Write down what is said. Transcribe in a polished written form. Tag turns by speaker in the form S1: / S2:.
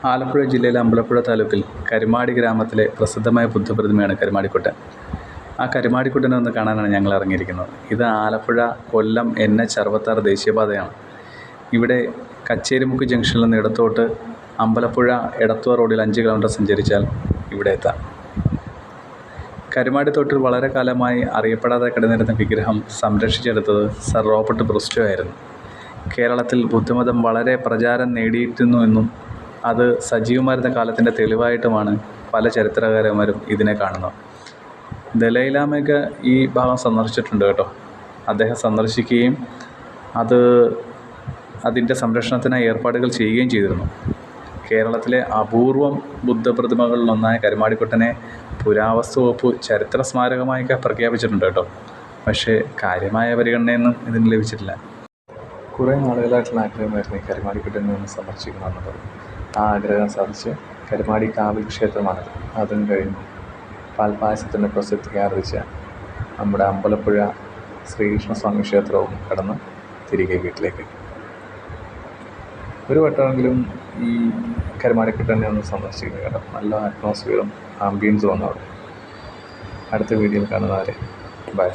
S1: ആലപ്പുഴ ജില്ലയിലെ അമ്പലപ്പുഴ താലൂക്കിൽ കരുമാടി ഗ്രാമത്തിലെ പ്രസിദ്ധമായ ബുദ്ധപ്രതിമയാണ് കരുമാടിക്കുട്ടൻ. ആ കരുമാടിക്കുട്ടനെ ഒന്ന് കാണാനാണ് ഞങ്ങൾ ഇറങ്ങിയിരിക്കുന്നത്. ഇത് ആലപ്പുഴ കൊല്ലം NH66 ദേശീയപാതയാണ്. ഇവിടെ കച്ചേരിമുക്ക് ജംഗ്ഷനിൽ നിന്ന് ഇടത്തോട്ട് അമ്പലപ്പുഴ എടത്വ റോഡിൽ 5 കിലോമീറ്റർ സഞ്ചരിച്ചാൽ ഇവിടെ എത്താം. കരുമാടിത്തോട്ടിൽ വളരെ കാലമായി അറിയപ്പെടാതെ കിടന്നിരുന്ന വിഗ്രഹം സംരക്ഷിച്ചെടുത്തത് സർ റോബർട്ട് ബ്രിസ്റ്റോ ആയിരുന്നു. കേരളത്തിൽ ബുദ്ധമതം വളരെ പ്രചാരം നേടിയിരുന്നുവെന്നും അത് സജീവമായിരുന്ന കാലത്തിൻ്റെ തെളിവായിട്ടുമാണ് പല ചരിത്രകാരന്മാരും ഇതിനെ കാണുന്നത്. ദലൈലാമയൊക്കെ ഈ ഭാഗം സന്ദർശിച്ചിട്ടുണ്ട് കേട്ടോ. അദ്ദേഹം സന്ദർശിക്കുകയും അതിൻ്റെ സംരക്ഷണത്തിനായി ഏർപ്പാടുകൾ ചെയ്യുകയും ചെയ്തിരുന്നു. കേരളത്തിലെ അപൂർവം ബുദ്ധപ്രതിമകളിലൊന്നായ കരുമാടിക്കുട്ടനെ പുരാവസ്തു വകുപ്പ് ചരിത്ര സ്മാരകമായൊക്കെ പ്രഖ്യാപിച്ചിട്ടുണ്ട് കേട്ടോ. പക്ഷേ കാര്യമായ പരിഗണനയൊന്നും ഇതിന് ലഭിച്ചിട്ടില്ല. കുറേ നാളുകളായിട്ടുള്ള ആഗ്രഹമായിരുന്നു ഈ കരുമാടിക്കുട്ടനെ ഒന്ന് സന്ദർശിക്കണമെന്നുള്ളത്. ആ ആഗ്രഹം സാധിച്ച് കരുമാടി കാവിൽ ക്ഷേത്രമാണത്. അതും കഴിഞ്ഞ് പാൽപ്പായസത്തിൻ്റെ പ്രസിദ്ധിക്ക് ആർജിച്ച നമ്മുടെ അമ്പലപ്പുഴ ശ്രീകൃഷ്ണസ്വാമി ക്ഷേത്രവും കടന്ന് തിരികെ വീട്ടിലേക്ക്. ഒരു വട്ടമെങ്കിലും ഈ കരുമാടിക്കുട്ടനെ ഒന്ന് സന്ദർശിക്കുന്നത് കേട്ടോ. നല്ല അറ്റ്മോസ്ഫിയറും ആംബിയൻസും ആണ് അവിടെ. അടുത്ത വീഡിയോയിൽ കാണുന്നവരെ ബൈ.